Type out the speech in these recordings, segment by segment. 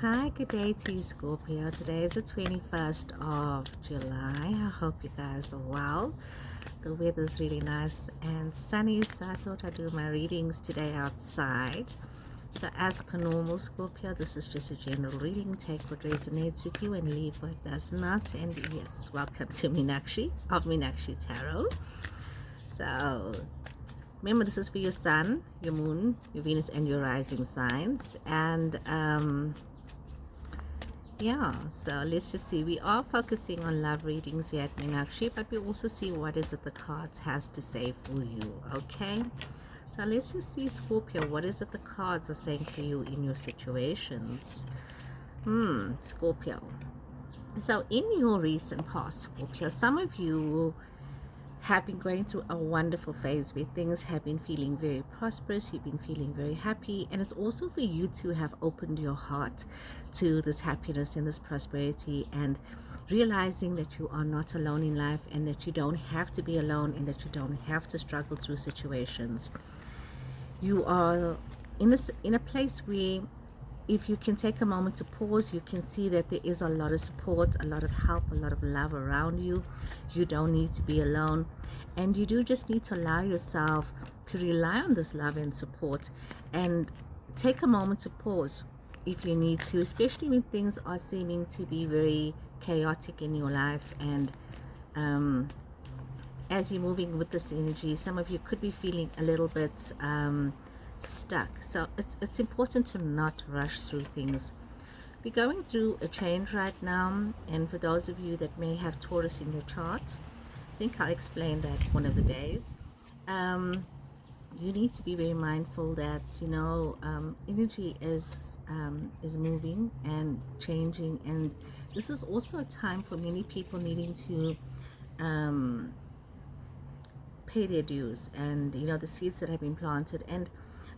Hi, good day to you, Scorpio. Today is the 21st of July. I hope you guys are well. The weather's really nice and sunny, so I thought I'd do my readings today outside. So as per normal, Scorpio, this is just a general reading. Take what resonates with you and leave what does not. And yes, welcome to Meenakshi of Meenakshi Tarot. So remember, this is for your sun, your moon, your Venus, and your rising signs. And yeah, so let's just see. We are focusing on love readings here at Meenakshi, but we also see what is it the cards has to say for you. Okay, so let's just see, Scorpio, what is it the cards are saying for you in your situations. Scorpio, so in your recent past, Scorpio, some of you have been going through a wonderful phase where things have been feeling very prosperous, you've been feeling very happy, and it's also for you to have opened your heart to this happiness and this prosperity, and realizing that you are not alone in life, and that you don't have to be alone, and that you don't have to struggle through situations. You are in a place where, if you can take a moment to pause, you can see that there is a lot of support, a lot of help, a lot of love around you. You don't need to be alone, and you do just need to allow yourself to rely on this love and support, and take a moment to pause if you need to, especially when things are seeming to be very chaotic in your life. And as you're moving with this energy, some of you could be feeling a little bit stuck. So it's important to not rush through things. We're going through a change right now, and for those of you that may have Taurus in your chart, I think I'll explain that one of the days. You need to be very mindful that energy is moving and changing, and this is also a time for many people needing to pay their dues, and the seeds that have been planted. And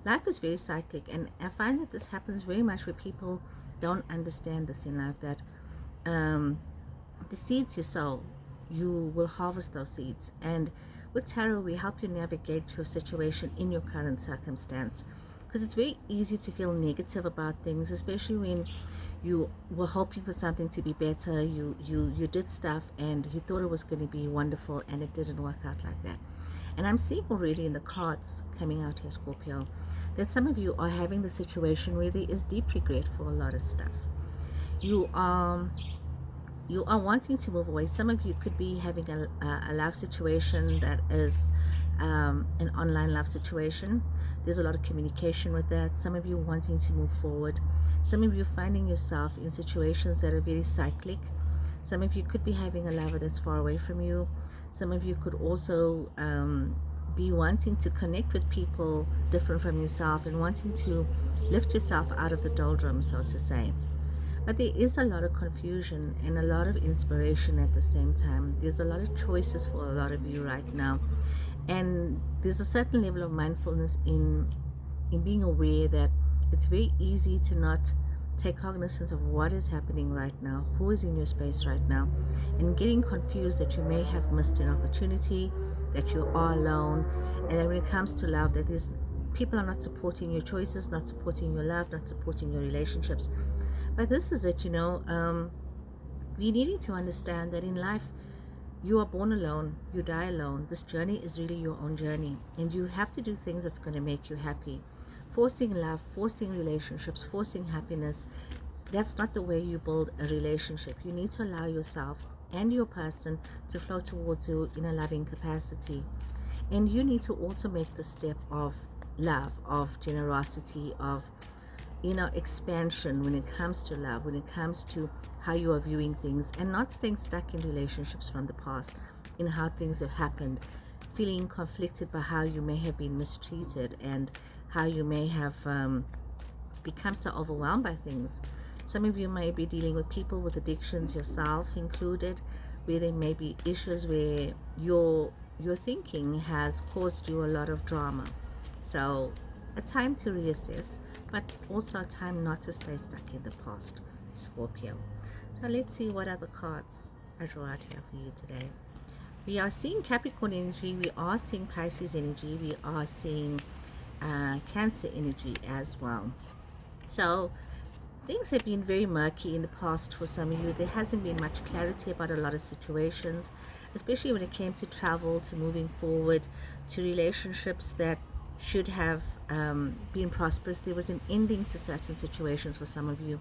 life is very cyclic, and I find that this happens very much where people don't understand this in life, that the seeds you sow, you will harvest those seeds. And with tarot, we help you navigate your situation in your current circumstance, because it's very easy to feel negative about things, especially when you were hoping for something to be better. You did stuff and you thought it was going to be wonderful, and it didn't work out like that. And I'm seeing already in the cards coming out here, Scorpio, that some of you are having the situation where there is deep regret for a lot of stuff. You are wanting to move away. Some of you could be having a love situation that is an online love situation. There's a lot of communication with that. Some of you wanting to move forward. Some of you finding yourself in situations that are very cyclic. Some of you could be having a lover that's far away from you. Some of you could also be wanting to connect with people different from yourself, and wanting to lift yourself out of the doldrums, so to say. But there is a lot of confusion and a lot of inspiration at the same time. There's a lot of choices for a lot of you right now. And there's a certain level of mindfulness in being aware that it's very easy to not take cognizance of what is happening right now, who is in your space right now, and getting confused that you may have missed an opportunity, that you are alone, and then when it comes to love, that there's people are not supporting your choices, not supporting your love, not supporting your relationships. But this is it, we needing to understand that in life, you are born alone, you die alone. This journey is really your own journey, and you have to do things that's going to make you happy. Forcing love, forcing relationships, forcing happiness, that's not the way you build a relationship. You need to allow yourself and your person to flow towards you in a loving capacity. And you need to also make the step of love, of generosity, of expansion when it comes to love, when it comes to how you are viewing things, and not staying stuck in relationships from the past, in how things have happened, feeling conflicted by how you may have been mistreated, and how you may have become so overwhelmed by things. Some of you may be dealing with people with addictions, yourself included, where there may be issues where your thinking has caused you a lot of drama. So a time to reassess, but also a time not to stay stuck in the past, Scorpio. So let's see what other cards I draw out here for you today. We are seeing Capricorn energy, we are seeing Pisces energy, we are seeing Cancer energy as well. So things have been very murky in the past for some of you. There hasn't been much clarity about a lot of situations, especially when it came to travel, to moving forward, to relationships that should have been prosperous. There was an ending to certain situations for some of you,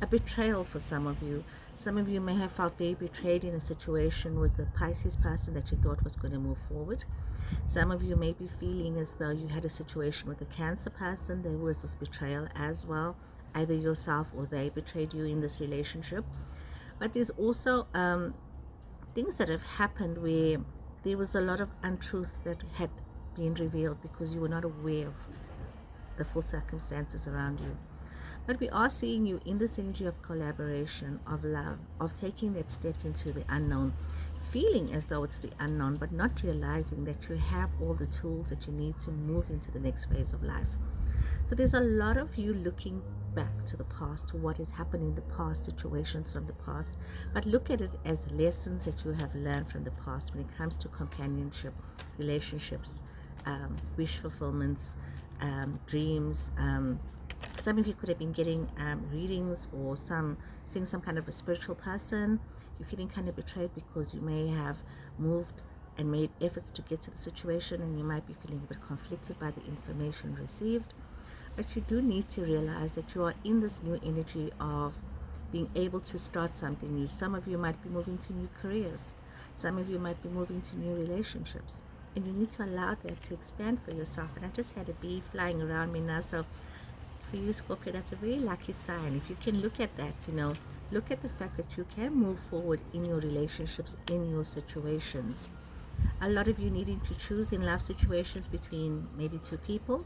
a betrayal for some of you. Some of you may have felt very betrayed in a situation with a Pisces person that you thought was going to move forward. Some of you may be feeling as though you had a situation with a Cancer person. There was this betrayal as well. Either yourself or they betrayed you in this relationship. But there's also things that have happened where there was a lot of untruth that had been revealed because you were not aware of the full circumstances around you. But we are seeing you in this energy of collaboration, of love, of taking that step into the unknown, feeling as though it's the unknown, but not realizing that you have all the tools that you need to move into the next phase of life. So there's a lot of you looking back to the past, to what has happened in the past, situations from the past, but look at it as lessons that you have learned from the past when it comes to companionship, relationships, wish fulfillments, dreams. Some of you could have been getting readings or seeing some kind of a spiritual person. You're feeling kind of betrayed because you may have moved and made efforts to get to the situation, and you might be feeling a bit conflicted by the information received. But you do need to realize that you are in this new energy of being able to start something new. Some of you might be moving to new careers. Some of you might be moving to new relationships. And you need to allow that to expand for yourself. And I just had a bee flying around me now. So for you, Scorpio, that's a very lucky sign. If you can look at that, look at the fact that you can move forward in your relationships, in your situations. A lot of you needing to choose in love situations between maybe two people.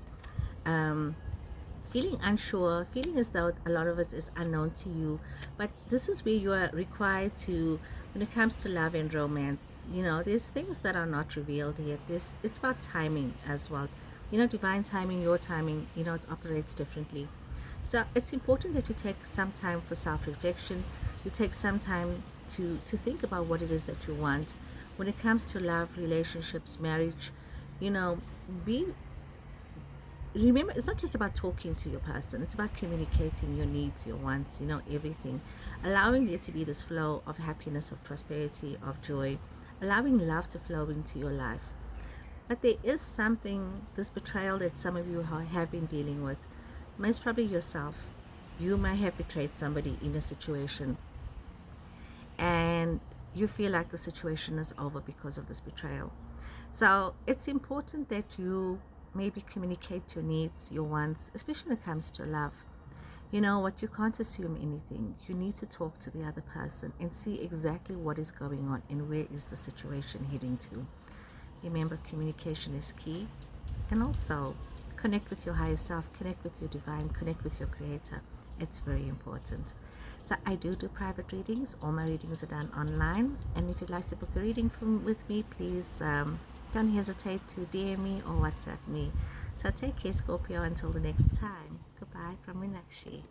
Feeling unsure, feeling as though a lot of it is unknown to you. But this is where you are required to, when it comes to love and romance, there's things that are not revealed yet. It's about timing as well. Divine timing, your timing, it operates differently. So it's important that you take some time for self-reflection. You take some time to think about what it is that you want. When it comes to love, relationships, marriage, remember, it's not just about talking to your person. It's about communicating your needs, your wants, everything. Allowing there to be this flow of happiness, of prosperity, of joy. Allowing love to flow into your life. But there is something, this betrayal that some of you have been dealing with. Most probably yourself. You may have betrayed somebody in a situation, and you feel like the situation is over because of this betrayal. So it's important that you maybe communicate your needs, your wants, especially when it comes to love. You can't assume anything. You need to talk to the other person and see exactly what is going on and where is the situation heading to. Remember, communication is key. And also, connect with your higher self, connect with your divine, connect with your creator. It's very important. So I do private readings. All my readings are done online. And if you'd like to book a reading with me, please don't hesitate to DM me or WhatsApp me. So take care, Scorpio, until the next time. Goodbye from Meenakshi.